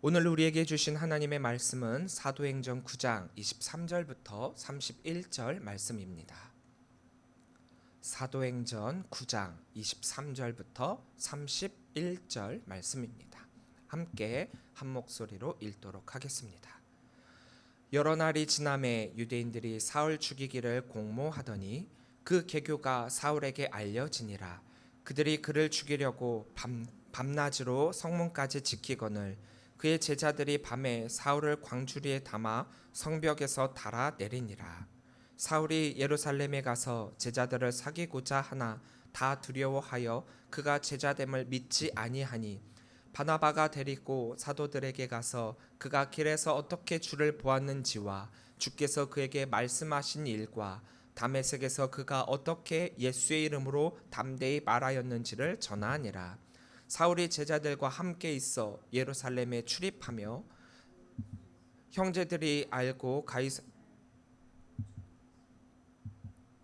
오늘 우리에게 주신 하나님의 말씀은 사도행전 9장 23절부터 31절 말씀입니다. 사도행전 9장 23절부터 31절 말씀입니다. 함께 한 목소리로 읽도록 하겠습니다. 여러 날이 지남에 유대인들이 사울 죽이기를 공모하더니 그 계교가 사울에게 알려지니라. 그들이 그를 죽이려고 밤낮으로 성문까지 지키거늘 그의 제자들이 밤에 사울을 광주리에 담아 성벽에서 달아 내리니라. 사울이 예루살렘에 가서 제자들을 사귀고자 하나 다 두려워하여 그가 제자됨을 믿지 아니하니 바나바가 데리고 사도들에게 가서 그가 길에서 어떻게 주를 보았는지와 주께서 그에게 말씀하신 일과 다메섹에서 그가 어떻게 예수의 이름으로 담대히 말하였는지를 전하니라. 사울이 제자들과 함께 있어 예루살렘에 출입하며 형제들이 알고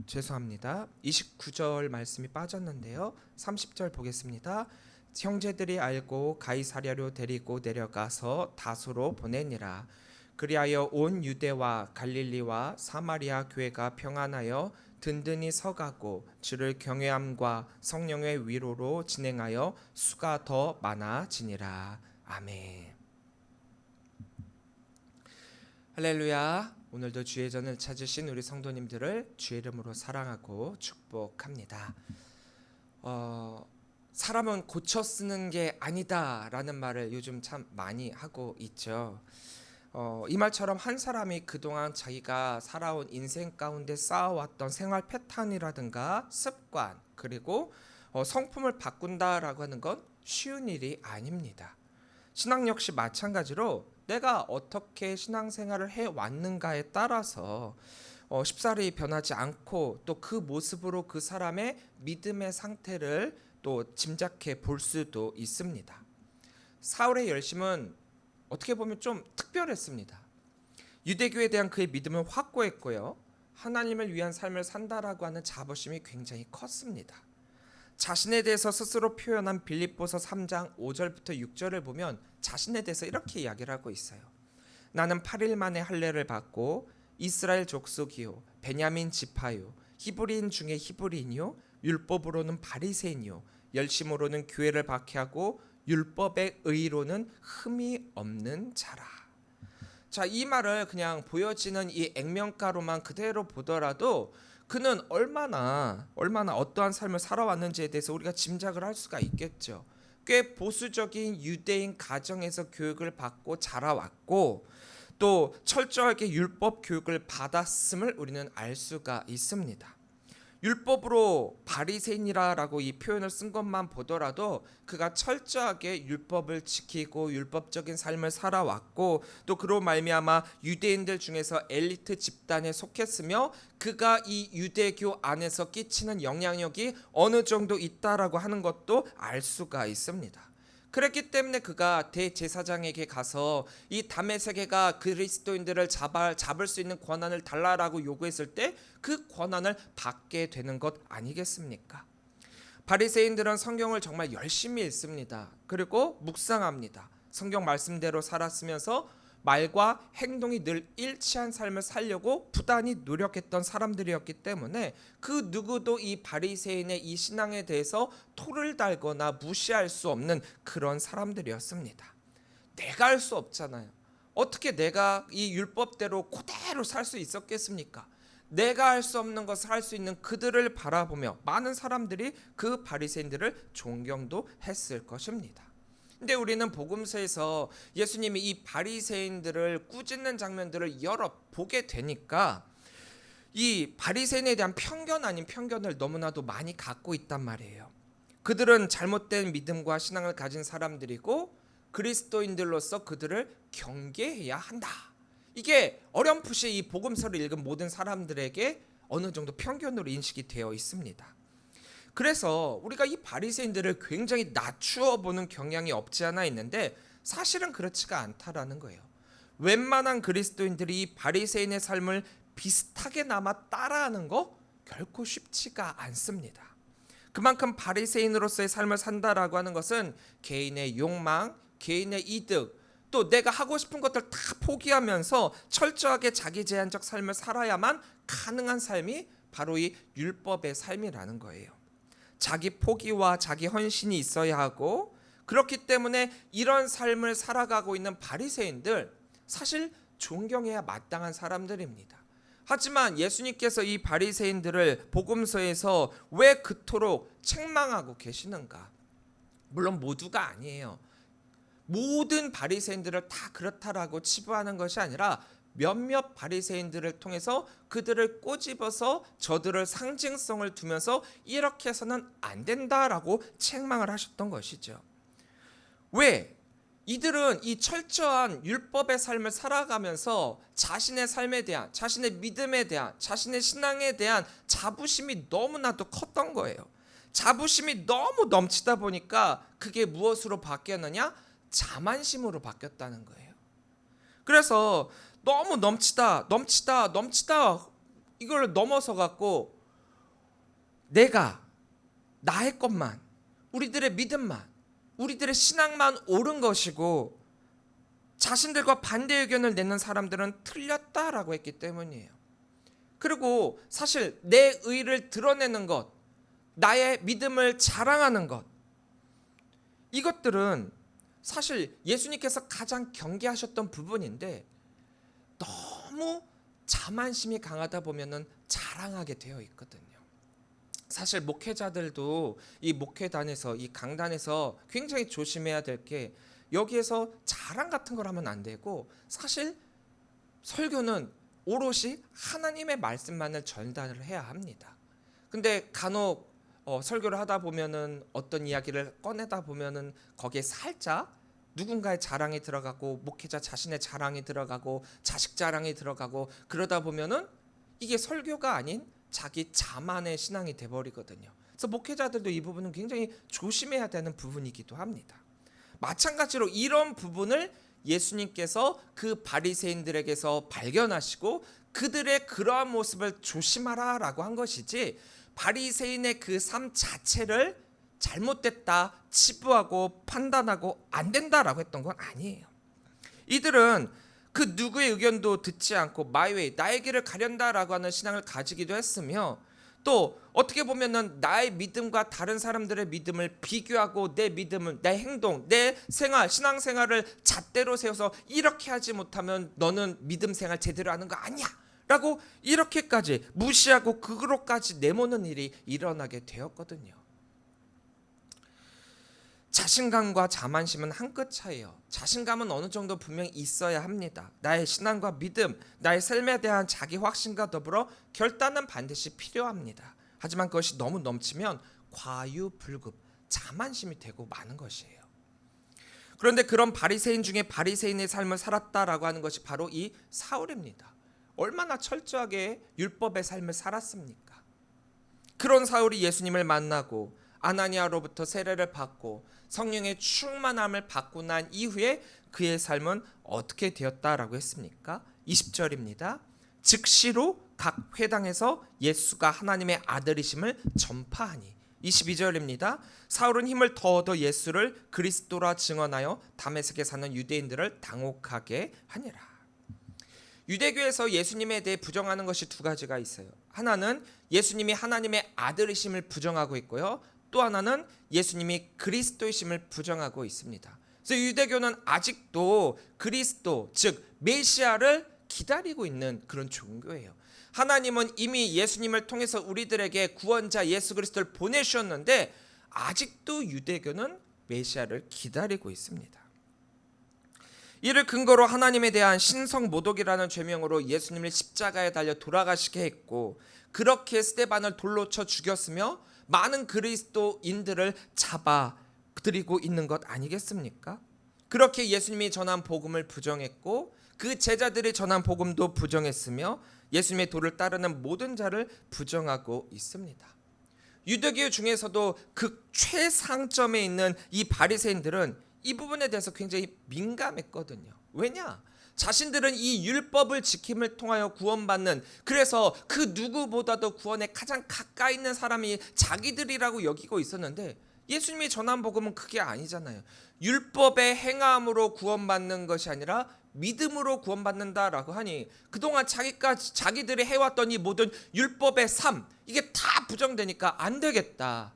29절 말씀이 빠졌는데요. 30절 보겠습니다. 형제들이 알고 가이사랴로 데리고 내려가서 다소로 보내니라. 그리하여 온 유대와 갈릴리와 사마리아 교회가 평안하여 든든히 서가고 주를 경외함과 성령의 위로로 진행하여 수가 더 많아지니라. 아멘. 할렐루야. 오늘도 주의 전을 찾으신 우리 성도님들을 주의 이름으로 사랑하고 축복합니다. 사람은 고쳐 쓰는 게 아니다라는 말을 요즘 참 많이 하고 있죠. 이 말처럼 한 사람이 그동안 자기가 살아온 인생 가운데 쌓아왔던 생활 패턴이라든가 습관 그리고 성품을 바꾼다라고 하는 건 쉬운 일이 아닙니다. 신앙 역시 마찬가지로 내가 어떻게 신앙생활을 해왔는가에 따라서 쉽사리 변하지 않고 또 그 모습으로 그 사람의 믿음의 상태를 또 짐작해 볼 수도 있습니다. 사울의 열심은 어떻게 보면 좀 특별했습니다. 유대교에 대한 그의 믿음은 확고했고요. 하나님을 위한 삶을 산다라고 하는 자부심이 굉장히 컸습니다. 자신에 대해서 스스로 표현한 빌립보서 3장 5절부터 6절을 보면 자신에 대해서 이렇게 이야기를 하고 있어요. 나는 8일 만에 할례를 받고 이스라엘 족속이요 베냐민 지파요 히브리인 중에 히브리인이요 율법으로는 바리새인이요 열심으로는 교회를 박해하고 율법의 의로는 흠이 없는 자라. 자, 이 말을 그냥 보여지는 이 액면가로만 그대로 보더라도 그는 얼마나 어떠한 삶을 살아왔는지에 대해서 우리가 짐작을 할 수가 있겠죠. 꽤 보수적인 유대인 가정에서 교육을 받고 자라왔고 또 철저하게 율법 교육을 받았음을 우리는 알 수가 있습니다. 율법으로 바리새인이라고 이 표현을 쓴 것만 보더라도 그가 철저하게 율법을 지키고 율법적인 삶을 살아왔고 또 그로 말미암아 유대인들 중에서 엘리트 집단에 속했으며 그가 이 유대교 안에서 끼치는 영향력이 어느 정도 있다라고 하는 것도 알 수가 있습니다. 그랬기 때문에 그가 대제사장에게 가서 이 다메섹에가 그리스도인들을 잡을 수 있는 권한을 달라라고 요구했을 때 그 권한을 받게 되는 것 아니겠습니까? 바리새인들은 성경을 정말 열심히 읽습니다. 그리고 묵상합니다. 성경 말씀대로 살았으면서 말과 행동이 늘 일치한 삶을 살려고 부단히 노력했던 사람들이었기 때문에 그 누구도 이 바리새인의 이 신앙에 대해서 토를 달거나 무시할 수 없는 그런 사람들이었습니다. 내가 할 수 없잖아요. 어떻게 내가 이 율법대로 그대로 살 수 있었겠습니까? 내가 할 수 없는 것을 할 수 있는 그들을 바라보며 많은 사람들이 그 바리새인들을 존경도 했을 것입니다. 근데 우리는 복음서에서 예수님이 이 바리새인들을 꾸짖는 장면들을 여러 보게 되니까 이 바리새인에 대한 편견 아닌 편견을 너무나도 많이 갖고 있단 말이에요. 그들은 잘못된 믿음과 신앙을 가진 사람들이고 그리스도인들로서 그들을 경계해야 한다. 이게 어렴풋이 이 복음서를 읽은 모든 사람들에게 어느 정도 편견으로 인식이 되어 있습니다. 그래서 우리가 이 바리새인들을 굉장히 낮추어 보는 경향이 없지 않아 있는데 사실은 그렇지가 않다라는 거예요. 웬만한 그리스도인들이 이 바리새인의 삶을 비슷하게나마 따라하는 거 결코 쉽지가 않습니다. 그만큼 바리새인으로서의 삶을 산다라고 하는 것은 개인의 욕망, 개인의 이득, 또 내가 하고 싶은 것들 다 포기하면서 철저하게 자기 제한적 삶을 살아야만 가능한 삶이 바로 이 율법의 삶이라는 거예요. 자기 포기와 자기 헌신이 있어야 하고, 그렇기 때문에 이런 삶을 살아가고 있는 바리새인들, 사실 존경해야 마땅한 사람들입니다. 하지만 예수님께서 이 바리새인들을 복음서에서 왜 그토록 책망하고 계시는가? 물론 모두가 아니에요. 모든 바리새인들을 다 그렇다라고 치부하는 것이 아니라 몇몇 바리새인들을 통해서 그들을 꼬집어서 저들을 상징성을 두면서 이렇게 해서는 안 된다라고 책망을 하셨던 것이죠. 왜? 이들은 이 철저한 율법의 삶을 살아가면서 자신의 삶에 대한, 자신의 믿음에 대한, 자신의 신앙에 대한 자부심이 너무나도 컸던 거예요. 자부심이 너무 넘치다 보니까 그게 무엇으로 바뀌었느냐? 자만심으로 바뀌었다는 거예요. 그래서 너무 넘치다 이걸 넘어서 갖고 내가, 나의 것만, 우리들의 믿음만, 우리들의 신앙만 옳은 것이고 자신들과 반대 의견을 내는 사람들은 틀렸다라고 했기 때문이에요. 그리고 사실 내 의를 드러내는 것, 나의 믿음을 자랑하는 것, 이것들은 사실 예수님께서 가장 경계하셨던 부분인데 너무 자만심이 강하다 보면은 자랑하게 되어 있거든요. 사실 목회자들도 이 목회단에서, 이 강단에서 굉장히 조심해야 될 게, 여기에서 자랑 같은 걸 하면 안 되고, 사실 설교는 오롯이 하나님의 말씀만을 전달을 해야 합니다. 근데 간혹 설교를 하다 보면은 어떤 이야기를 꺼내다 보면은 거기에 살짝 누군가의 자랑이 들어가고, 목회자 자신의 자랑이 들어가고, 자식 자랑이 들어가고, 그러다 보면은 이게 설교가 아닌 자기 자만의 신앙이 돼버리거든요. 그래서 목회자들도 이 부분은 굉장히 조심해야 되는 부분이기도 합니다. 마찬가지로 이런 부분을 예수님께서 그 바리새인들에게서 발견하시고 그들의 그러한 모습을 조심하라라고 한 것이지, 바리새인의 그 삶 자체를 잘못됐다 치부하고 판단하고 안 된다라고 했던 건 아니에요. 이들은 그 누구의 의견도 듣지 않고 마이웨이, 나의 길을 가련다라고 하는 신앙을 가지기도 했으며, 또 어떻게 보면은 나의 믿음과 다른 사람들의 믿음을 비교하고 내 믿음을, 내 행동, 내 생활, 신앙생활을 잣대로 세워서 이렇게 하지 못하면 너는 믿음 생활 제대로 하는 거 아니야 라고 이렇게까지 무시하고 그거로까지 내모는 일이 일어나게 되었거든요. 자신감과 자만심은 한 끗 차이예요. 자신감은 어느 정도 분명히 있어야 합니다. 나의 신앙과 믿음, 나의 삶에 대한 자기 확신과 더불어 결단은 반드시 필요합니다. 하지만 그것이 너무 넘치면 과유불급, 자만심이 되고 마는 것이에요. 그런데 그런 바리새인 중에 바리새인의 삶을 살았다라고 하는 것이 바로 이 사울입니다. 얼마나 철저하게 율법의 삶을 살았습니까? 그런 사울이 예수님을 만나고 아나니아로부터 세례를 받고 성령의 충만함을 받고 난 이후에 그의 삶은 어떻게 되었다라고 했습니까? 20절입니다. 즉시로 각 회당에서 예수가 하나님의 아들이심을 전파하니. 22절입니다. 사울은 힘을 더 얻어 예수를 그리스도라 증언하여 다메섹에 사는 유대인들을 당혹하게 하니라. 유대교에서 예수님에 대해 부정하는 것이 두 가지가 있어요. 하나는 예수님이 하나님의 아들이심을 부정하고 있고요. 또 하나는 예수님이 그리스도이심을 부정하고 있습니다. 그래서 유대교는 아직도 그리스도, 즉 메시아를 기다리고 있는 그런 종교예요. 하나님은 이미 예수님을 통해서 우리들에게 구원자 예수 그리스도를 보내주셨는데 아직도 유대교는 메시아를 기다리고 있습니다. 이를 근거로 하나님에 대한 신성모독이라는 죄명으로 예수님을 십자가에 달려 돌아가시게 했고, 그렇게 스데반을 돌로 쳐 죽였으며 많은 그리스도인들을 잡아들이고 있는 것 아니겠습니까? 그렇게 예수님이 전한 복음을 부정했고 그 제자들이 전한 복음도 부정했으며 예수님의 도를 따르는 모든 자를 부정하고 있습니다. 유대교 중에서도 그 최상점에 있는 이 바리새인들은 이 부분에 대해서 굉장히 민감했거든요. 왜냐? 자신들은 이 율법을 지킴을 통하여 구원받는, 그래서 그 누구보다도 구원에 가장 가까이 있는 사람이 자기들이라고 여기고 있었는데 예수님이 전한 복음은 그게 아니잖아요. 율법의 행함으로 구원받는 것이 아니라 믿음으로 구원받는다라고 하니 그동안 자기들이 해왔던 이 모든 율법의 삶, 이게 다 부정되니까 안 되겠다.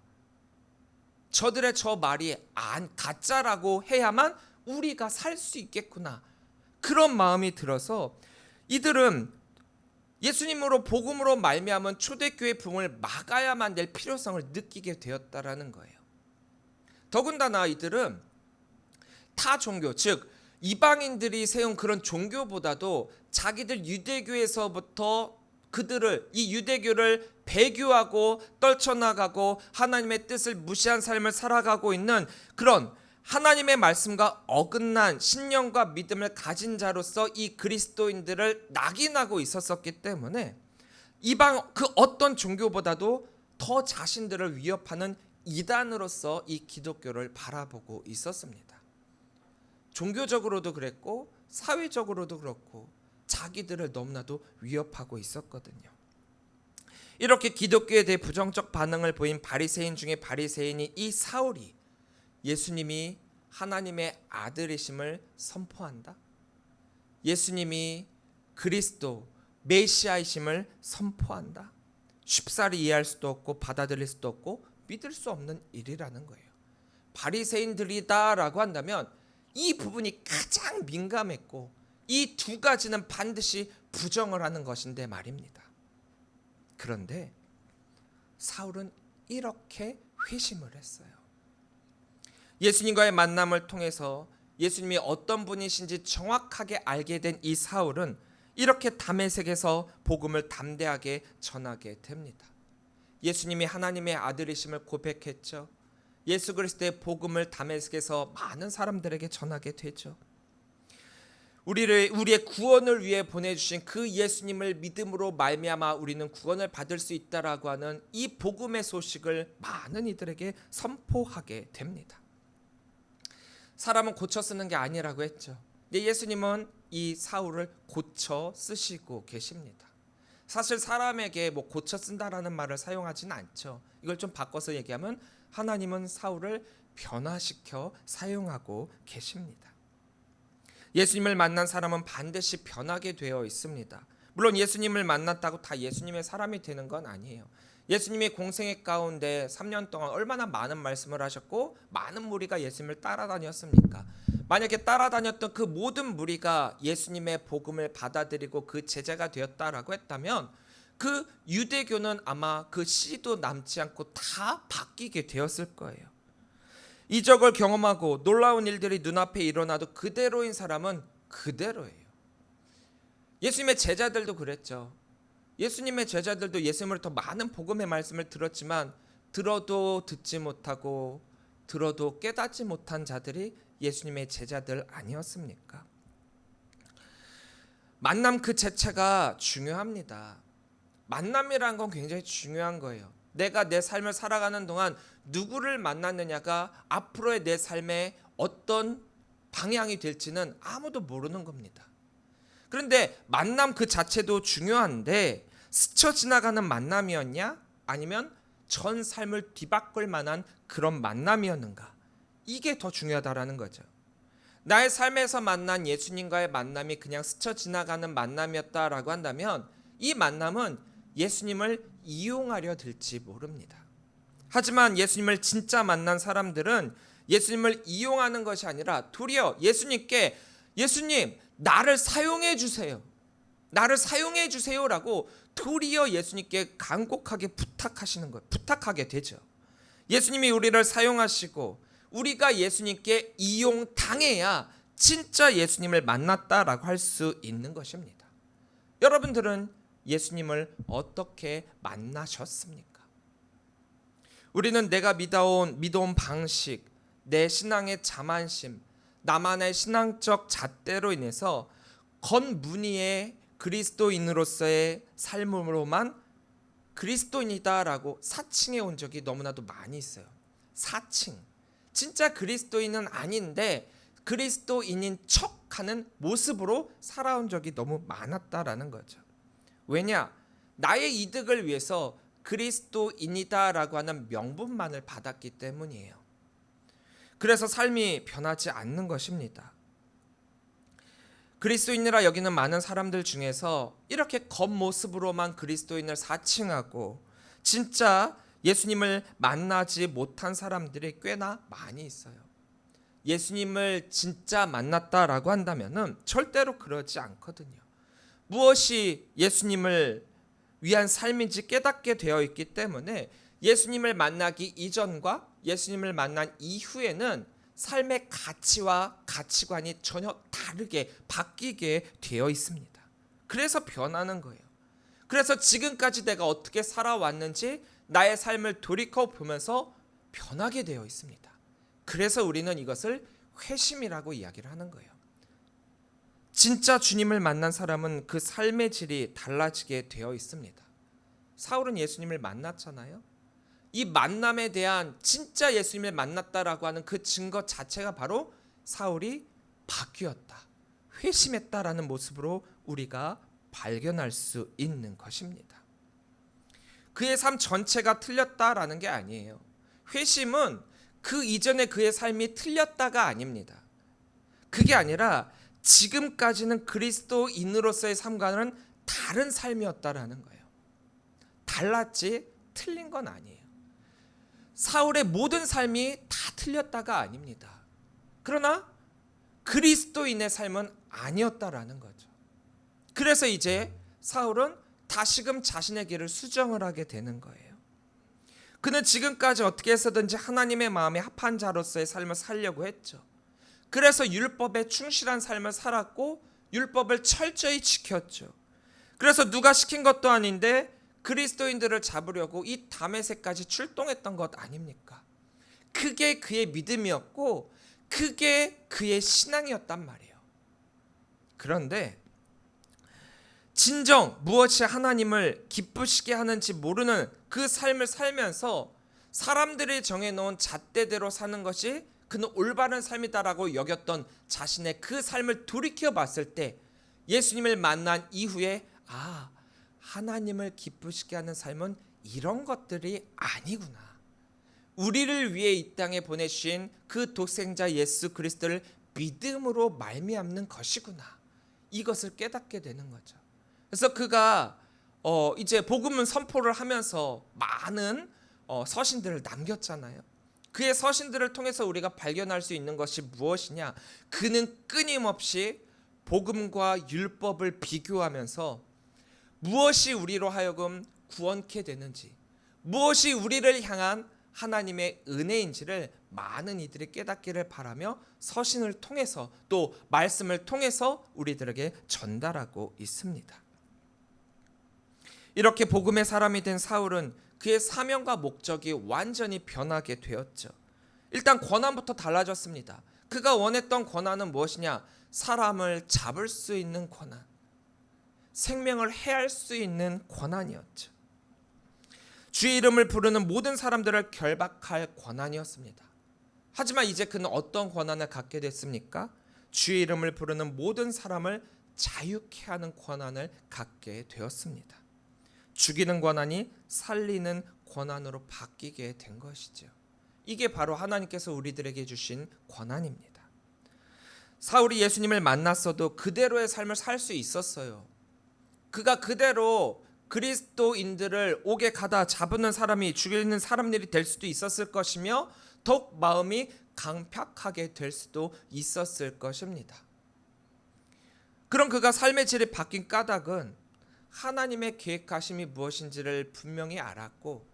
저들의 저 말이 가짜라고 해야만 우리가 살 수 있겠구나. 그런 마음이 들어서 이들은 예수님으로 복음으로 말미암은 초대교회 부흥을 막아야만 될 필요성을 느끼게 되었다라는 거예요. 더군다나 이들은 타 종교, 즉 이방인들이 세운 그런 종교보다도 자기들 유대교에서부터 이 유대교를 배교하고 떨쳐나가고 하나님의 뜻을 무시한 삶을 살아가고 있는 그런 하나님의 말씀과 어긋난 신념과 믿음을 가진 자로서 이 그리스도인들을 낙인하고 있었기 때문에 이방 그 어떤 종교보다도 더 자신들을 위협하는 이단으로서 이 기독교를 바라보고 있었습니다. 종교적으로도 그랬고 사회적으로도 그렇고 자기들을 너무나도 위협하고 있었거든요. 이렇게 기독교에 대해 부정적 반응을 보인 바리새인 중에 바리새인이 이 사울이 예수님이 하나님의 아들이심을 선포한다. 예수님이 그리스도 메시아이심을 선포한다. 쉽사리 이해할 수도 없고 받아들일 수도 없고 믿을 수 없는 일이라는 거예요. 바리새인들이다라고 한다면 이 부분이 가장 민감했고 이 두 가지는 반드시 부정을 하는 것인데 말입니다. 그런데 사울은 이렇게 회심을 했어요. 예수님과의 만남을 통해서 예수님이 어떤 분이신지 정확하게 알게 된 이 사울은 이렇게 다메섹에서 복음을 담대하게 전하게 됩니다. 예수님이 하나님의 아들이심을 고백했죠. 예수 그리스도의 복음을 다메섹에서 많은 사람들에게 전하게 되죠. 우리의 구원을 위해 보내주신 그 예수님을 믿음으로 말미암아 우리는 구원을 받을 수 있다라고 하는 이 복음의 소식을 많은 이들에게 선포하게 됩니다. 사람은 고쳐 쓰는 게 아니라고 했죠. 근데 예수님은 이 사울을 고쳐 쓰시고 계십니다. 사실 사람에게 고쳐 쓴다라는 말을 사용하지는 않죠. 이걸 좀 바꿔서 얘기하면 하나님은 사울을 변화시켜 사용하고 계십니다. 예수님을 만난 사람은 반드시 변하게 되어 있습니다. 물론 예수님을 만났다고 다 예수님의 사람이 되는 건 아니에요. 예수님이 공생애 가운데 3년 동안 얼마나 많은 말씀을 하셨고 많은 무리가 예수님을 따라다녔습니까? 만약에 따라다녔던 그 모든 무리가 예수님의 복음을 받아들이고 그 제자가 되었다라고 했다면 그 유대교는 아마 그 씨도 남지 않고 다 바뀌게 되었을 거예요. 이적을 경험하고 놀라운 일들이 눈앞에 일어나도 그대로인 사람은 그대로예요. 예수님의 제자들도 그랬죠. 예수님의 제자들도 예수님으로부터 많은 복음의 말씀을 들었지만 들어도 듣지 못하고 들어도 깨닫지 못한 자들이 예수님의 제자들 아니었습니까? 만남 그 자체가 중요합니다. 만남이라는 건 굉장히 중요한 거예요. 내가 내 삶을 살아가는 동안 누구를 만났느냐가 앞으로의 내 삶에 어떤 방향이 될지는 아무도 모르는 겁니다. 그런데 만남 그 자체도 중요한데 스쳐 지나가는 만남이었냐? 아니면 전 삶을 뒤바꿀 만한 그런 만남이었는가? 이게 더 중요하다라는 거죠. 나의 삶에서 만난 예수님과의 만남이 그냥 스쳐 지나가는 만남이었다라고 한다면 이 만남은 예수님을 이용하려 들지 모릅니다. 하지만 예수님을 진짜 만난 사람들은 예수님을 이용하는 것이 아니라 도리어 예수님께 예수님 나를 사용해 주세요. 나를 사용해 주세요라고 도리어 예수님께 간곡하게 부탁하시는 거예요. 부탁하게 되죠. 예수님이 우리를 사용하시고 우리가 예수님께 이용당해야 진짜 예수님을 만났다라고 할 수 있는 것입니다. 여러분들은 예수님을 어떻게 만나셨습니까? 우리는 내가 믿어온 방식, 내 신앙의 자만심, 나만의 신앙적 잣대로 인해서 겉무늬의 그리스도인으로서의 삶으로만 그리스도인이다라고 사칭해 온 적이 너무나도 많이 있어요. 사칭. 진짜 그리스도인은 아닌데 그리스도인인 척하는 모습으로 살아온 적이 너무 많았다라는 거죠. 왜냐? 나의 이득을 위해서 그리스도인이다라고 하는 명분만을 받았기 때문이에요. 그래서 삶이 변하지 않는 것입니다. 그리스도인이라 여기는 많은 사람들 중에서 이렇게 겉모습으로만 그리스도인을 사칭하고 진짜 예수님을 만나지 못한 사람들이 꽤나 많이 있어요. 예수님을 진짜 만났다라고 한다면은 절대로 그러지 않거든요. 무엇이 예수님을 위한 삶인지 깨닫게 되어 있기 때문에 예수님을 만나기 이전과 예수님을 만난 이후에는 삶의 가치와 가치관이 전혀 다르게 바뀌게 되어 있습니다. 그래서 변하는 거예요. 그래서 지금까지 내가 어떻게 살아왔는지 나의 삶을 돌이켜 보면서 변하게 되어 있습니다. 그래서 우리는 이것을 회심이라고 이야기를 하는 거예요. 진짜 주님을 만난 사람은 그 삶의 질이 달라지게 되어 있습니다. 사울은 예수님을 만났잖아요. 이 만남에 대한 진짜 예수님을 만났다라고 하는 그 증거 자체가 바로 사울이 바뀌었다, 회심했다라는 모습으로 우리가 발견할 수 있는 것입니다. 그의 삶 전체가 틀렸다라는 게 아니에요. 회심은 그 이전에 그의 삶이 틀렸다가 아닙니다. 그게 아니라 지금까지는 그리스도인으로서의 삶과는 다른 삶이었다라는 거예요. 달랐지 틀린 건 아니에요. 사울의 모든 삶이 다 틀렸다가 아닙니다. 그러나 그리스도인의 삶은 아니었다라는 거죠. 그래서 이제 사울은 다시금 자신의 길을 수정을 하게 되는 거예요. 그는 지금까지 어떻게 해서든지 하나님의 마음에 합한 자로서의 삶을 살려고 했죠. 그래서 율법에 충실한 삶을 살았고 율법을 철저히 지켰죠. 그래서 누가 시킨 것도 아닌데 그리스도인들을 잡으려고 이 다메섹까지 출동했던 것 아닙니까? 그게 그의 믿음이었고 그게 그의 신앙이었단 말이에요. 그런데 진정 무엇이 하나님을 기쁘시게 하는지 모르는 그 삶을 살면서 사람들이 정해놓은 잣대대로 사는 것이 그는 올바른 삶이다라고 여겼던 자신의 그 삶을 돌이켜 봤을 때 예수님을 만난 이후에 하나님을 기쁘시게 하는 삶은 이런 것들이 아니구나. 우리를 위해 이 땅에 보내신 그 독생자 예수 그리스도를 믿음으로 말미암는 것이구나. 이것을 깨닫게 되는 거죠. 그래서 그가 이제 복음은 선포를 하면서 많은 서신들을 남겼잖아요. 그의 서신들을 통해서 우리가 발견할 수 있는 것이 무엇이냐? 그는 끊임없이 복음과 율법을 비교하면서 무엇이 우리로 하여금 구원케 되는지, 무엇이 우리를 향한 하나님의 은혜인지를 많은 이들이 깨닫기를 바라며 서신을 통해서 또 말씀을 통해서 우리들에게 전달하고 있습니다. 이렇게 복음의 사람이 된 사울은 그의 사명과 목적이 완전히 변하게 되었죠. 일단 권한부터 달라졌습니다. 그가 원했던 권한은 무엇이냐? 사람을 잡을 수 있는 권한, 생명을 해할 수 있는 권한이었죠. 주의 이름을 부르는 모든 사람들을 결박할 권한이었습니다. 하지만 이제 그는 어떤 권한을 갖게 됐습니까? 주의 이름을 부르는 모든 사람을 자유케 하는 권한을 갖게 되었습니다. 죽이는 권한이 살리는 권한으로 바뀌게 된 것이죠. 이게 바로 하나님께서 우리들에게 주신 권한입니다. 사울이 예수님을 만났어도 그대로의 삶을 살 수 있었어요. 그가 그대로 그리스도인들을 옥에 가다 잡는 사람이 죽이는 사람들이 될 수도 있었을 것이며 더욱 마음이 강팍하게 될 수도 있었을 것입니다. 그럼 그가 삶의 질이 바뀐 까닭은 하나님의 계획하심이 무엇인지를 분명히 알았고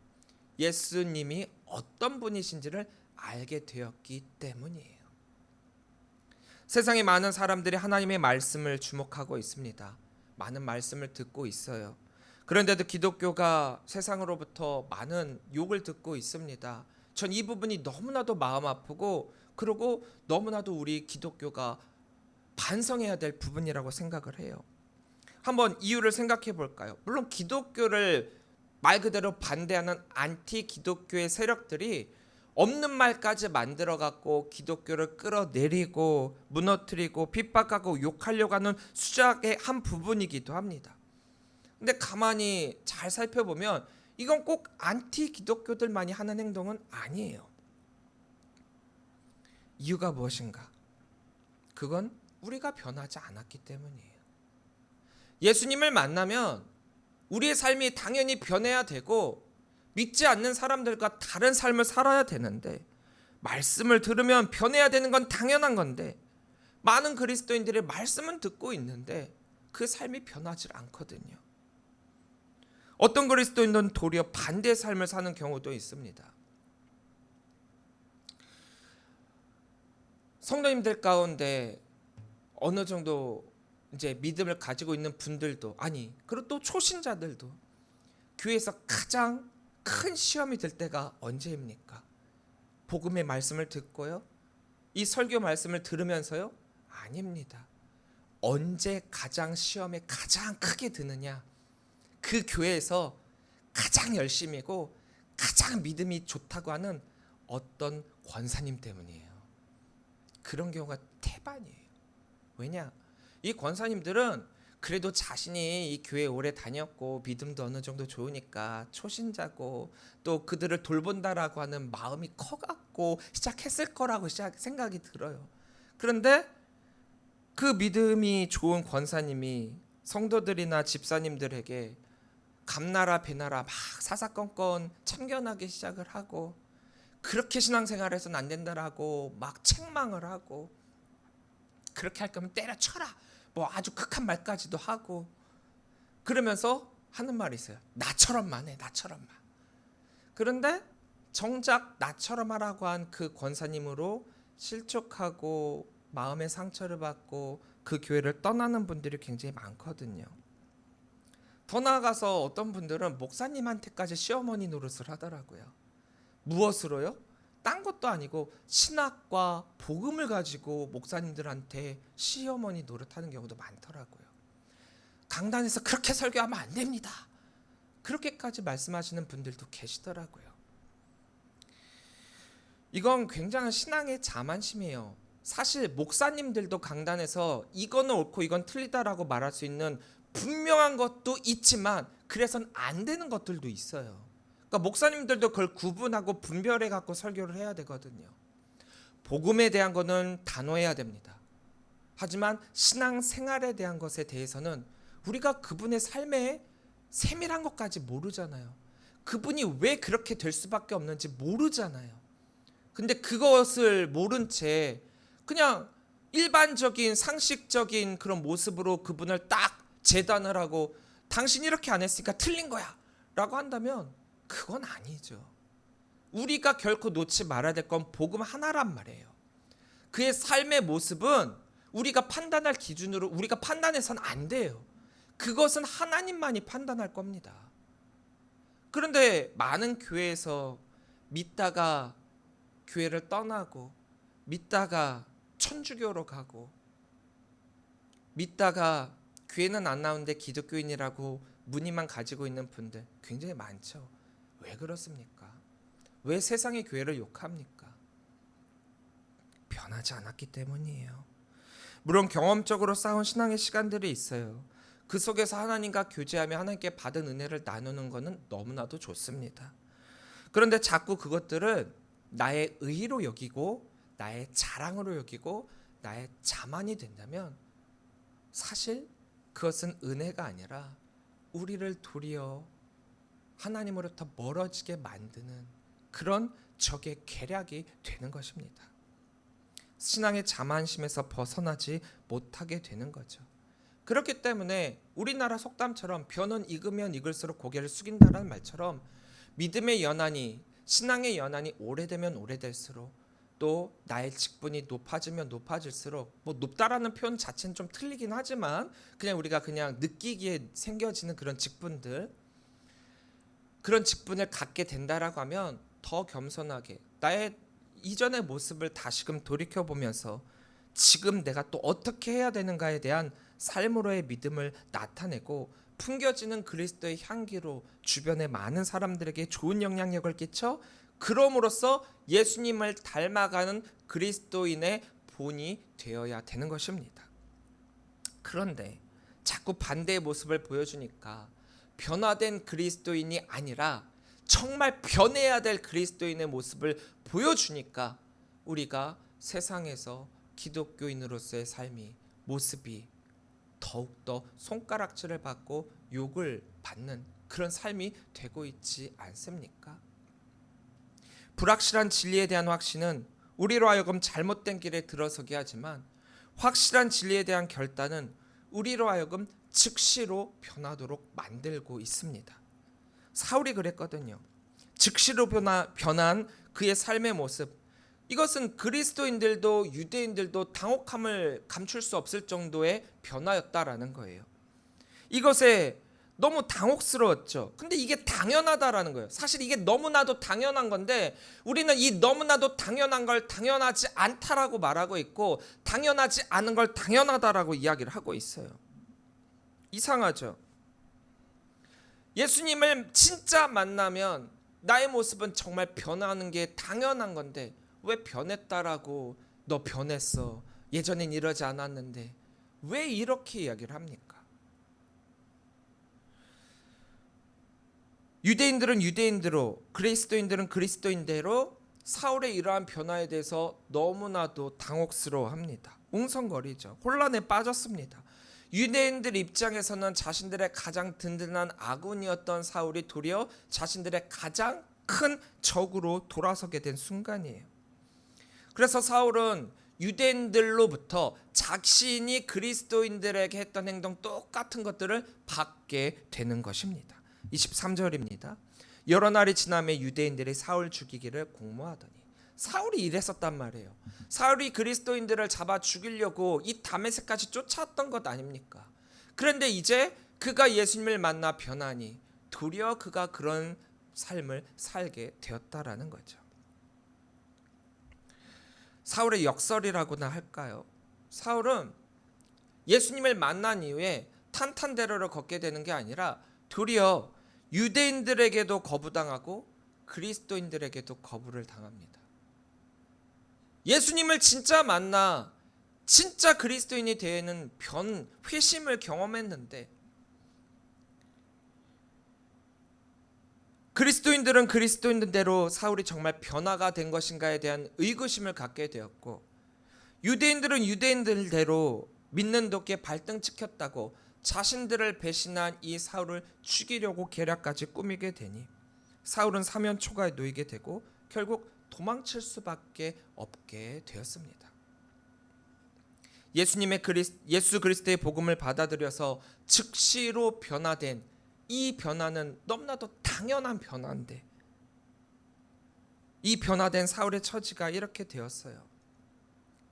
예수님이 어떤 분이신지를 알게 되었기 때문이에요. 세상에 많은 사람들이 하나님의 말씀을 주목하고 있습니다. 많은 말씀을 듣고 있어요. 그런데도 기독교가 세상으로부터 많은 욕을 듣고 있습니다. 전 이 부분이 너무나도 마음 아프고 그리고 너무나도 우리 기독교가 반성해야 될 부분이라고 생각을 해요. 한번 이유를 생각해 볼까요? 물론 기독교를 말 그대로 반대하는 안티 기독교의 세력들이 없는 말까지 만들어 갖고 기독교를 끌어내리고 무너뜨리고 핍박하고 욕하려고 하는 수작의 한 부분이기도 합니다. 근데 가만히 잘 살펴보면 이건 꼭 안티 기독교들만이 하는 행동은 아니에요. 이유가 무엇인가? 그건 우리가 변하지 않았기 때문이에요. 예수님을 만나면 우리의 삶이 당연히 변해야 되고 믿지 않는 사람들과 다른 삶을 살아야 되는데, 말씀을 들으면 변해야 되는 건 당연한 건데, 많은 그리스도인들이 말씀은 듣고 있는데 그 삶이 변하지 않거든요. 어떤 그리스도인들은 도리어 반대의 삶을 사는 경우도 있습니다. 성도님들 가운데 어느 정도 이제 믿음을 가지고 있는 분들도, 아니 그리고 또 초신자들도 교회에서 가장 큰 시험이 될 때가 언제입니까? 복음의 말씀을 듣고요, 이 설교 말씀을 들으면서요? 아닙니다. 언제 가장 시험에 가장 크게 드느냐? 그 교회에서 가장 열심이고 가장 믿음이 좋다고 하는 어떤 권사님 때문이에요. 그런 경우가 태반이에요. 왜냐? 이 권사님들은 그래도 자신이 이 교회 오래 다녔고 믿음도 어느 정도 좋으니까 초신자고 또 그들을 돌본다라고 하는 마음이 커갖고 시작했을 거라고 생각이 들어요. 그런데 그 믿음이 좋은 권사님이 성도들이나 집사님들에게 감나라 배나라 막 사사건건 참견하기 시작을 하고, 그렇게 신앙생활해서는 안 된다라고 막 책망을 하고, 그렇게 할 거면 때려쳐라 뭐 아주 극한 말까지도 하고, 그러면서 하는 말이 있어요. 나처럼만 해, 나처럼만. 그런데 정작 나처럼 하라고 한 그 권사님으로 실족하고 마음의 상처를 받고 그 교회를 떠나는 분들이 굉장히 많거든요. 더 나아가서 어떤 분들은 목사님한테까지 시어머니 노릇을 하더라고요. 무엇으로요? 딴 것도 아니고 신학과 복음을 가지고 목사님들한테 시어머니 노릇하는 경우도 많더라고요. 강단에서 그렇게 설교하면 안 됩니다, 그렇게까지 말씀하시는 분들도 계시더라고요. 이건 굉장한 신앙의 자만심이에요. 사실 목사님들도 강단에서 이거는 옳고 이건 틀리다라고 말할 수 있는 분명한 것도 있지만 그래서는 안 되는 것들도 있어요. 그러니까 목사님들도 그걸 구분하고 분별해 갖고 설교를 해야 되거든요. 복음에 대한 거는 단호해야 됩니다. 하지만 신앙생활에 대한 것에 대해서는 우리가 그분의 삶에 세밀한 것까지 모르잖아요. 그분이 왜 그렇게 될 수밖에 없는지 모르잖아요. 근데 그것을 모른 채 그냥 일반적인 상식적인 그런 모습으로 그분을 딱 재단을 하고 당신 이렇게 안 했으니까 틀린 거야 라고 한다면 그건 아니죠. 우리가 결코 놓지 말아야 될 건 복음 하나란 말이에요. 그의 삶의 모습은 우리가 판단할 기준으로 우리가 판단해서는 안 돼요. 그것은 하나님만이 판단할 겁니다. 그런데 많은 교회에서 믿다가 교회를 떠나고, 믿다가 천주교로 가고, 믿다가 교회는 안 나오는데 기독교인이라고 무늬만 가지고 있는 분들 굉장히 많죠. 왜 그렇습니까? 왜 세상의 교회를 욕합니까? 변하지 않았기 때문이에요. 물론 경험적으로 쌓은 신앙의 시간들이 있어요. 그 속에서 하나님과 교제하며 하나님께 받은 은혜를 나누는 것은 너무나도 좋습니다. 그런데 자꾸 그것들을 나의 의의로 여기고 나의 자랑으로 여기고 나의 자만이 된다면 사실 그것은 은혜가 아니라 우리를 도리어 하나님으로부터 멀어지게 만드는 그런 적의 계략이 되는 것입니다. 신앙의 자만심에서 벗어나지 못하게 되는 거죠. 그렇기 때문에 우리나라 속담처럼 벼는 익으면 익을수록 고개를 숙인다라는 말처럼 믿음의 연한이, 신앙의 연한이 오래되면 오래될수록 또 나의 직분이 높아지면 높아질수록, 뭐 높다라는 표현 자체는 좀 틀리긴 하지만 그냥 우리가 그냥 느끼기에 생겨지는 그런 직분들, 그런 직분을 갖게 된다라고 하면 더 겸손하게 나의 이전의 모습을 다시금 돌이켜보면서 지금 내가 또 어떻게 해야 되는가에 대한 삶으로의 믿음을 나타내고 풍겨지는 그리스도의 향기로 주변의 많은 사람들에게 좋은 영향력을 끼쳐 그럼으로써 예수님을 닮아가는 그리스도인의 본이 되어야 되는 것입니다. 그런데 자꾸 반대의 모습을 보여주니까 변화된 그리스도인이 아니라 정말 변해야 될 그리스도인의 모습을 보여주니까 우리가 세상에서 기독교인으로서의 삶이, 모습이 더욱더 손가락질을 받고 욕을 받는 그런 삶이 되고 있지 않습니까? 불확실한 진리에 대한 확신은 우리로 하여금 잘못된 길에 들어서게 하지만, 확실한 진리에 대한 결단은 우리로 하여금 즉시로 변하도록 만들고 있습니다. 사울이 그랬거든요. 즉시로 변한 그의 삶의 모습, 이것은 그리스도인들도 유대인들도 당혹함을 감출 수 없을 정도의 변화였다라는 거예요. 이것에 너무 당혹스러웠죠. 근데 이게 당연하다라는 거예요. 사실 이게 너무나도 당연한 건데 우리는 이 너무나도 당연한 걸 당연하지 않다라고 말하고 있고, 당연하지 않은 걸 당연하다라고 이야기를 하고 있어요. 이상하죠. 예수님을 진짜 만나면 나의 모습은 정말 변하는 게 당연한 건데 왜 변했다라고, 너 변했어, 예전엔 이러지 않았는데, 왜 이렇게 이야기를 합니까? 유대인들은 유대인대로, 그리스도인들은 그리스도인대로 사울의 이러한 변화에 대해서 너무나도 당혹스러워합니다. 웅성거리죠. 혼란에 빠졌습니다. 유대인들 입장에서는 자신들의 가장 든든한 아군이었던 사울이 도리어 자신들의 가장 큰 적으로 돌아서게 된 순간이에요. 그래서 사울은 유대인들로부터 자신이 그리스도인들에게 했던 행동 똑같은 것들을 받게 되는 것입니다. 23절입니다. 여러 날이 지나며 유대인들이 사울 죽이기를 공모하더니, 사울이 이랬었단 말이에요. 사울이 그리스도인들을 잡아 죽이려고 이 다메섹까지 쫓아왔던 것 아닙니까? 그런데 이제 그가 예수님을 만나 변하니 도리어 그가 그런 삶을 살게 되었다라는 거죠. 사울의 역설이라고나 할까요? 사울은 예수님을 만난 이후에 탄탄대로를 걷게 되는 게 아니라 도리어 유대인들에게도 거부당하고 그리스도인들에게도 거부를 당합니다. 예수님을 진짜 만나 진짜 그리스도인이 되는 회심을 경험했는데, 그리스도인들은 그리스도인대로 사울이 정말 변화가 된 것인가에 대한 의구심을 갖게 되었고, 유대인들은 유대인들대로 믿는 도끼에 발등 찍혔다고 자신들을 배신한 이 사울을 죽이려고 계략까지 꾸미게 되니 사울은 사면 초가에 놓이게 되고 결국 도망칠 수밖에 없게 되었습니다. 예수 그리스도의 복음을 받아들여서 즉시로 변화된 이 변화는 너무나도 당연한 변화인데, 이 변화된 사울의 처지가 이렇게 되었어요.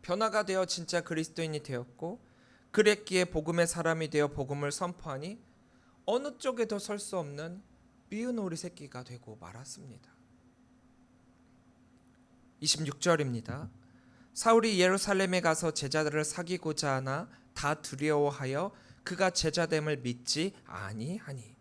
변화가 되어 진짜 그리스도인이 되었고, 그랬기에 복음의 사람이 되어 복음을 선포하니 어느 쪽에도 설 수 없는 미운 오리 새끼가 되고 말았습니다. 26절입니다. 사울이 예루살렘에 가서 제자들을 사귀고자 하나 다 두려워하여 그가 제자됨을 믿지 아니하니,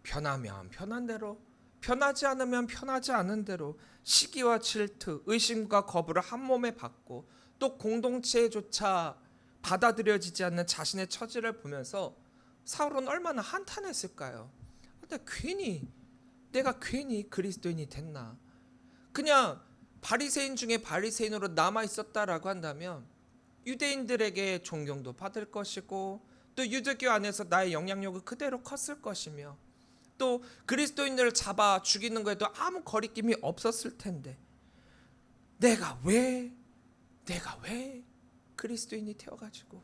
변하면 변한 대로, 변하지 않으면 변하지 않은 대로 시기와 질투, 의심과 거부를 한 몸에 받고 또 공동체조차 받아들여지지 않는 자신의 처지를 보면서 사울은 얼마나 한탄했을까요? 내가 괜히 그리스도인이 됐나? 그냥 바리새인 중에 바리새인으로 남아 있었다라고 한다면 유대인들에게 존경도 받을 것이고, 또 유대교 안에서 나의 영향력은 그대로 컸을 것이며, 또 그리스도인들을 잡아 죽이는 거에도 아무 거리낌이 없었을 텐데, 내가 왜 그리스도인이 되어가지고.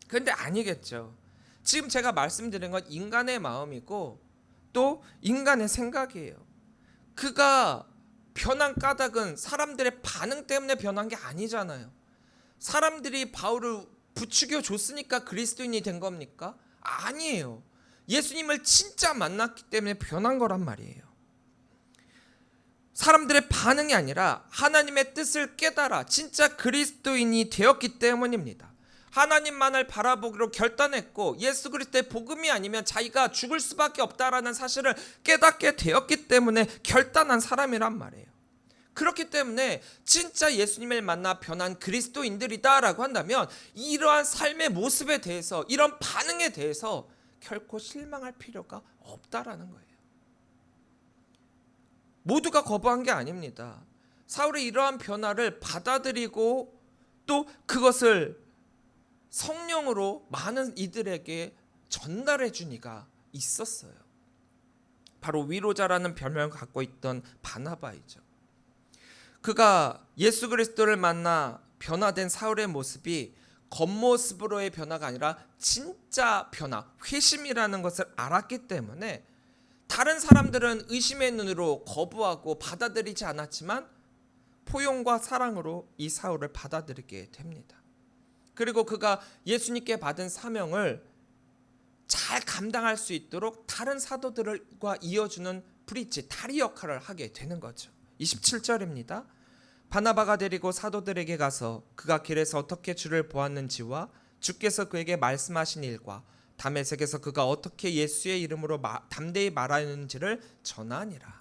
그런데 아니겠죠. 지금 제가 말씀드린 건 인간의 마음이고 또 인간의 생각이에요. 그가 변한 까닭은 사람들의 반응 때문에 변한 게 아니잖아요. 사람들이 바울을 부추겨 줬으니까 그리스도인이 된 겁니까? 아니에요. 예수님을 진짜 만났기 때문에 변한 거란 말이에요. 사람들의 반응이 아니라 하나님의 뜻을 깨달아 진짜 그리스도인이 되었기 때문입니다. 하나님만을 바라보기로 결단했고 예수 그리스도의 복음이 아니면 자기가 죽을 수밖에 없다라는 사실을 깨닫게 되었기 때문에 결단한 사람이란 말이에요. 그렇기 때문에 진짜 예수님을 만나 변한 그리스도인들이다라고 한다면 이러한 삶의 모습에 대해서, 이런 반응에 대해서 결코 실망할 필요가 없다라는 거예요. 모두가 거부한 게 아닙니다. 사울의 이러한 변화를 받아들이고 또 그것을 성령으로 많은 이들에게 전달해 준 이가 있었어요. 바로 위로자라는 별명을 갖고 있던 바나바이죠. 그가 예수 그리스도를 만나 변화된 사울의 모습이 겉모습으로의 변화가 아니라 진짜 변화, 회심이라는 것을 알았기 때문에 다른 사람들은 의심의 눈으로 거부하고 받아들이지 않았지만 포용과 사랑으로 이 사울을 받아들이게 됩니다. 그리고 그가 예수님께 받은 사명을 잘 감당할 수 있도록 다른 사도들과 이어주는 브릿지, 다리 역할을 하게 되는 거죠. 27절입니다. 바나바가 데리고 사도들에게 가서 그가 길에서 어떻게 주를 보았는지와 주께서 그에게 말씀하신 일과 다메섹에서 그가 어떻게 예수의 이름으로 담대히 말하였는지를 전하니라.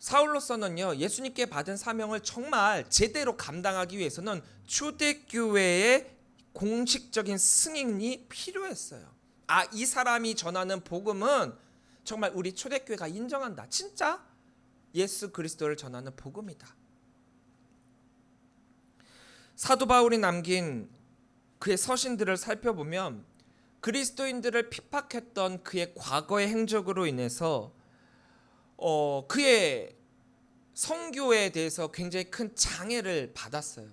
사울로서는요, 예수님께 받은 사명을 정말 제대로 감당하기 위해서는 초대교회의 공식적인 승인이 필요했어요. 이 사람이 전하는 복음은 정말 우리 초대교회가 인정한다. 진짜 예수 그리스도를 전하는 복음이다. 사도 바울이 남긴 그의 서신들을 살펴보면 그리스도인들을 핍박했던 그의 과거의 행적으로 인해서 그의 선교에 대해서 굉장히 큰 장애를 받았어요.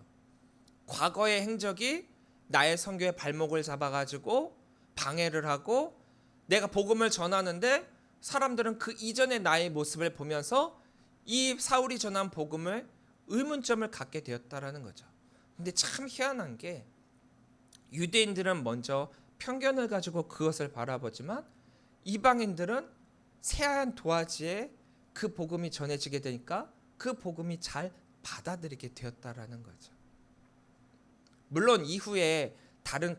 과거의 행적이 나의 선교의 발목을 잡아가지고 방해를 하고 내가 복음을 전하는데 사람들은 그 이전의 나의 모습을 보면서 이 사울이 전한 복음을 의문점을 갖게 되었다라는 거죠. 근데 참 희한한 게 유대인들은 먼저 편견을 가지고 그것을 바라보지만 이방인들은 새하얀 도화지에 그 복음이 전해지게 되니까 그 복음이 잘 받아들이게 되었다라는 거죠. 물론 이후에 다른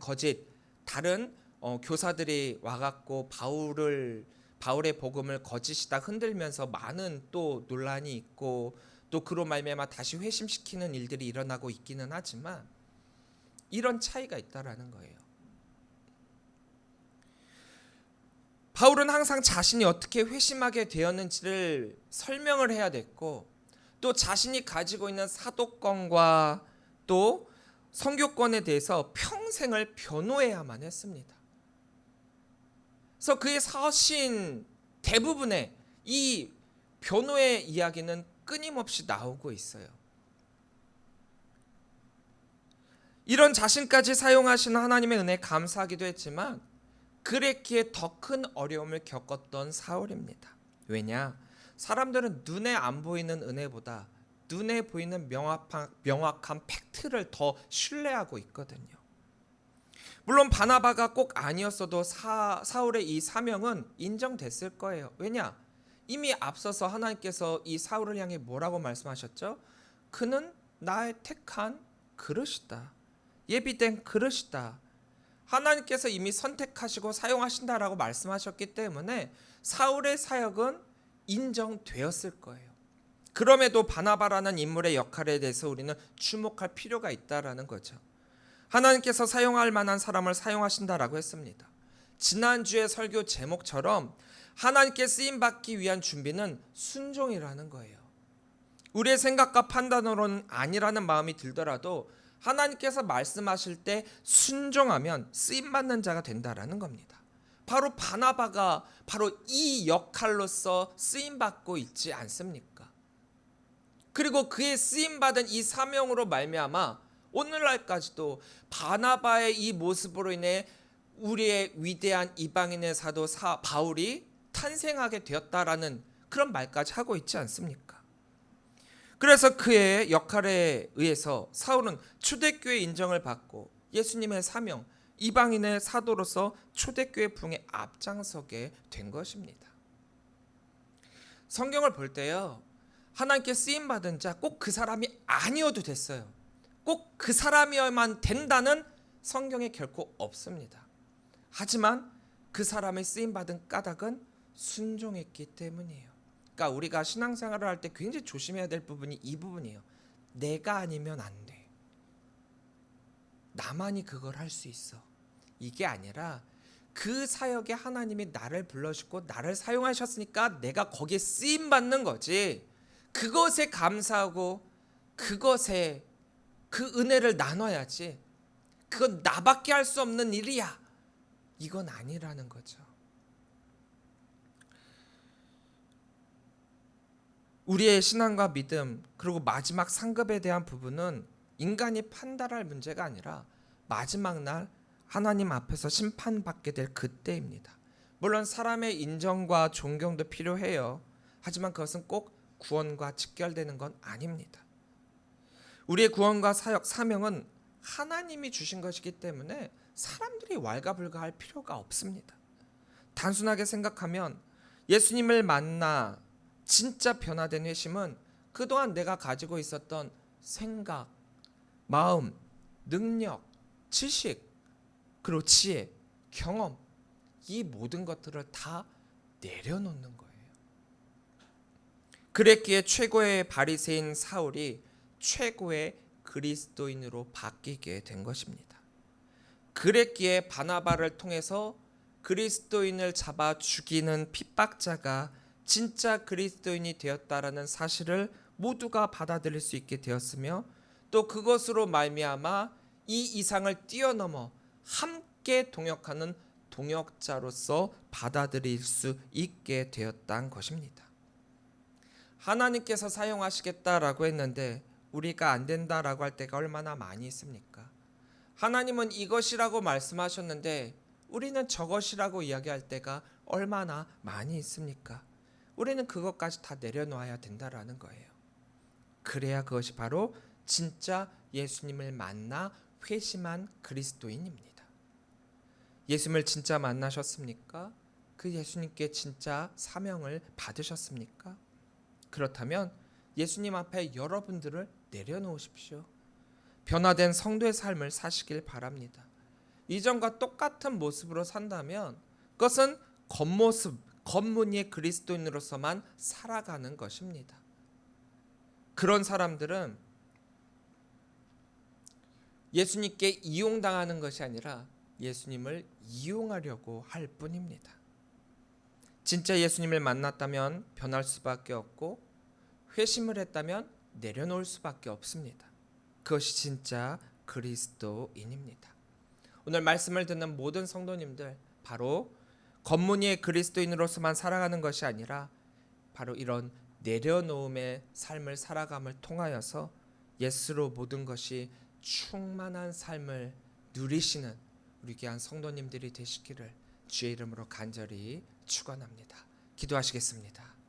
교사들이 와갖고 바울의 복음을 거짓이다 흔들면서 많은 또 논란이 있고 또 그로 말미암아 다시 회심시키는 일들이 일어나고 있기는 하지만 이런 차이가 있다라는 거예요. 바울은 항상 자신이 어떻게 회심하게 되었는지를 설명을 해야 됐고 또 자신이 가지고 있는 사도권과 또 선교권에 대해서 평생을 변호해야만 했습니다. 그래서 그의 서신 대부분의 이 변호의 이야기는 끊임없이 나오고 있어요. 이런 자신까지 사용하시는 하나님의 은혜에 감사하기도 했지만 그랬기에 더 큰 어려움을 겪었던 사울입니다. 왜냐? 사람들은 눈에 안 보이는 은혜보다 눈에 보이는 명확한 팩트를 더 신뢰하고 있거든요. 물론 바나바가 꼭 아니었어도 사울의 이 사명은 인정됐을 거예요. 왜냐? 이미 앞서서 하나님께서 이 사울을 향해 뭐라고 말씀하셨죠? 그는 나의 택한 그릇이다. 예비된 그릇이다. 하나님께서 이미 선택하시고 사용하신다라고 말씀하셨기 때문에 사울의 사역은 인정되었을 거예요. 그럼에도 바나바라는 인물의 역할에 대해서 우리는 주목할 필요가 있다라는 거죠. 하나님께서 사용할 만한 사람을 사용하신다라고 했습니다. 지난주의 설교 제목처럼 하나님께 쓰임받기 위한 준비는 순종이라는 거예요. 우리의 생각과 판단으로는 아니라는 마음이 들더라도 하나님께서 말씀하실 때 순종하면 쓰임받는 자가 된다라는 겁니다. 바로 바나바가 바로 이 역할로서 쓰임받고 있지 않습니까? 그리고 그의 쓰임받은 이 사명으로 말미암아 오늘날까지도 바나바의 이 모습으로 인해 우리의 위대한 이방인의 사도 바울이 탄생하게 되었다라는 그런 말까지 하고 있지 않습니까? 그래서 그의 역할에 의해서 사울은 초대교회 인정을 받고 예수님의 사명, 이방인의 사도로서 초대교회 부흥에 앞장서게 된 것입니다. 성경을 볼 때요, 하나님께 쓰임받은 자 꼭 그 사람이 아니어도 됐어요. 꼭 그 사람이어야만 된다는 성경에 결코 없습니다. 하지만 그 사람의 쓰임받은 까닭은 순종했기 때문이에요. 그러니까 우리가 신앙생활을 할 때 굉장히 조심해야 될 부분이 이 부분이에요. 내가 아니면 안 돼. 나만이 그걸 할 수 있어. 이게 아니라 그 사역에 하나님이 나를 불러주고 나를 사용하셨으니까 내가 거기에 쓰임받는 거지. 그것에 감사하고 그것에 그 은혜를 나눠야지. 그건 나밖에 할 수 없는 일이야, 이건 아니라는 거죠. 우리의 신앙과 믿음, 그리고 마지막 상급에 대한 부분은 인간이 판단할 문제가 아니라 마지막 날 하나님 앞에서 심판받게 될 그때입니다. 물론 사람의 인정과 존경도 필요해요. 하지만 그것은 꼭 구원과 직결되는 건 아닙니다. 우리의 구원과 사역, 사명은 하나님이 주신 것이기 때문에 사람들이 왈가불가할 필요가 없습니다. 단순하게 생각하면 예수님을 만나 진짜 변화된 회심은 그동안 내가 가지고 있었던 생각, 마음, 능력, 지식, 그리고 지혜, 경험, 이 모든 것들을 다 내려놓는 거예요. 그랬기에 최고의 바리새인 사울이 최고의 그리스도인으로 바뀌게 된 것입니다. 그랬기에 바나바를 통해서 그리스도인을 잡아 죽이는 핍박자가 진짜 그리스도인이 되었다라는 사실을 모두가 받아들일 수 있게 되었으며, 또 그것으로 말미암아 이 이상을 뛰어넘어 함께 동역하는 동역자로서 받아들일 수 있게 되었다는 것입니다. 하나님께서 사용하시겠다라고 했는데 우리가 안 된다라고 할 때가 얼마나 많이 있습니까? 하나님은 이것이라고 말씀하셨는데 우리는 저것이라고 이야기할 때가 얼마나 많이 있습니까? 우리는 그것까지 다 내려놓아야 된다라는 거예요. 그래야 그것이 바로 진짜 예수님을 만나 회심한 그리스도인입니다. 예수님을 진짜 만나셨습니까? 그 예수님께 진짜 사명을 받으셨습니까? 그렇다면 예수님 앞에 여러분들을 내려놓으십시오. 변화된 성도의 삶을 사시길 바랍니다. 이전과 똑같은 모습으로 산다면 그것은 겉모습, 겉무늬의 그리스도인으로서만 살아가는 것입니다. 그런 사람들은 예수님께 이용당하는 것이 아니라 예수님을 이용하려고 할 뿐입니다. 진짜 예수님을 만났다면 변할 수밖에 없고 회심을 했다면 내려놓을 수밖에 없습니다. 그것이 진짜 그리스도인입니다. 오늘 말씀을 듣는 모든 성도님들, 바로 겉무늬의 그리스도인으로서만 살아가는 것이 아니라 바로 이런 내려놓음의 삶을 살아감을 통하여서 예수로 모든 것이 충만한 삶을 누리시는 우리 귀한 성도님들이 되시기를 주의 이름으로 간절히 축원합니다. 기도하시겠습니다.